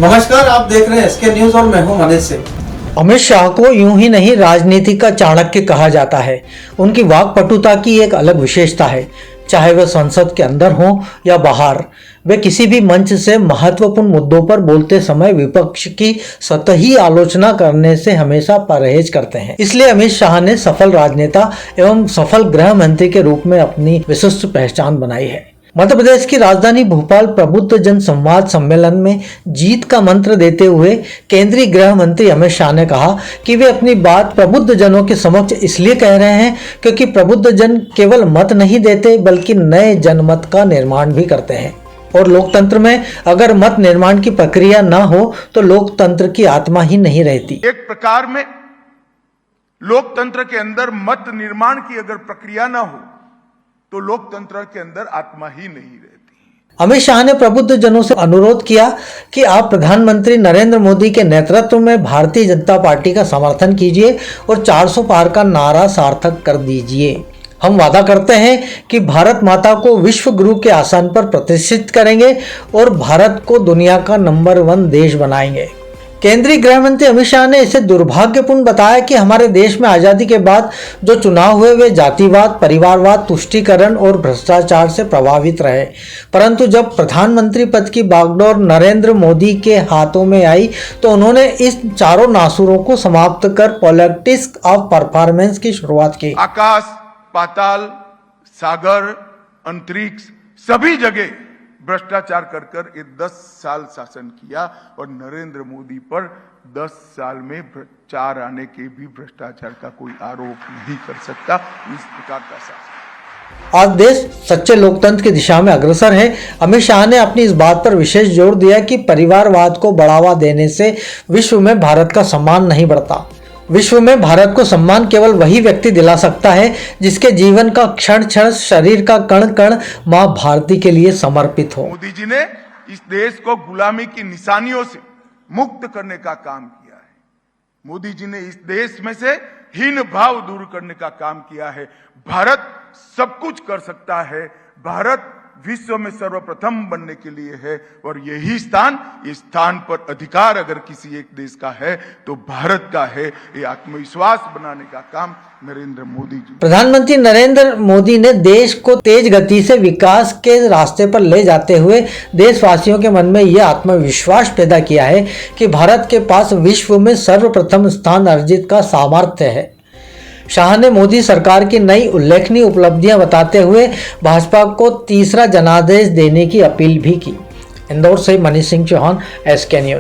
नमस्कार, आप देख रहे हैं एसके न्यूज और मैं हूं मनीष सिंह। अमित शाह को यूं ही नहीं राजनीति का चाणक्य कहा जाता है। उनकी वाक्पटुता की एक अलग विशेषता है। चाहे वह संसद के अंदर हो या बाहर, वे किसी भी मंच से महत्वपूर्ण मुद्दों पर बोलते समय विपक्ष की सतही आलोचना करने से हमेशा परहेज करते हैं। इसलिए अमित शाह ने सफल राजनेता एवं सफल गृह मंत्री के रूप में अपनी विशिष्ट पहचान बनाई है। मध्य प्रदेश की राजधानी भोपाल प्रबुद्ध जन संवाद सम्मेलन में जीत का मंत्र देते हुए केंद्रीय गृह मंत्री अमित शाह ने कहा कि वे अपनी बात प्रबुद्ध जनों के समक्ष इसलिए कह रहे हैं क्योंकि प्रबुद्ध जन केवल मत नहीं देते बल्कि नए जनमत का निर्माण भी करते हैं। और लोकतंत्र में अगर मत निर्माण की प्रक्रिया ना हो तो लोकतंत्र की आत्मा ही नहीं रहती। एक प्रकार में लोकतंत्र के अंदर मत निर्माण की अगर प्रक्रिया ना हो तो लोकतंत्र के अंदर आत्मा ही नहीं रहती। अमित शाह ने प्रबुद्ध जनों से अनुरोध किया कि आप प्रधानमंत्री नरेंद्र मोदी के नेतृत्व में भारतीय जनता पार्टी का समर्थन कीजिए और 400 पार का नारा सार्थक कर दीजिए। हम वादा करते हैं कि भारत माता को विश्व गुरु के आसन पर प्रतिष्ठित करेंगे और भारत को दुनिया का नंबर 1 देश बनाएंगे। केंद्रीय गृह मंत्री अमित शाह ने इसे दुर्भाग्यपूर्ण बताया कि हमारे देश में आज़ादी के बाद जो चुनाव हुए वे जातिवाद, परिवारवाद, तुष्टीकरण और भ्रष्टाचार से प्रभावित रहे, परंतु जब प्रधानमंत्री पद की बागडोर नरेंद्र मोदी के हाथों में आई तो उन्होंने इस चारों नासुरों को समाप्त कर पॉलिटिक्स ऑफ परफॉर्मेंस की शुरुआत की। आकाश, पाताल, सागर, अंतरिक्ष सभी जगह भ्रष्टाचार कर कर ये 10 साल शासन किया और नरेंद्र मोदी पर 10 साल में 4 आने के भी भ्रष्टाचार का कोई आरोप नहीं कर सकता। इस प्रकार का शासन आज देश सच्चे लोकतंत्र की दिशा में अग्रसर है। अमित शाह ने अपनी इस बात पर विशेष जोर दिया कि परिवारवाद को बढ़ावा देने से विश्व में भारत का सम्मान नहीं बढ़ता। विश्व में भारत को सम्मान केवल वही व्यक्ति दिला सकता है जिसके जीवन का क्षण क्षण, शरीर का कण कण मां भारती के लिए समर्पित हो। मोदी जी ने इस देश को गुलामी की निशानियों से मुक्त करने का काम किया है। मोदी जी ने इस देश में से हीन भाव दूर करने का काम किया है। भारत सब कुछ कर सकता है। भारत विश्व में सर्वप्रथम बनने के लिए है और यही स्थान, इस स्थान पर अधिकार अगर किसी एक देश का है तो भारत का है। ये आत्मविश्वास बनाने का काम नरेंद्र मोदी जी। प्रधानमंत्री नरेंद्र मोदी ने देश को तेज गति से विकास के रास्ते पर ले जाते हुए देशवासियों के मन में यह आत्मविश्वास पैदा किया है कि भारत के पास विश्व में सर्वप्रथम स्थान अर्जित का सामर्थ्य है। शाह ने मोदी सरकार की नई उल्लेखनीय उपलब्धियां बताते हुए भाजपा को तीसरा जनादेश देने की अपील भी की। इंदौर से मनीष सिंह चौहान, एसके न्यूज।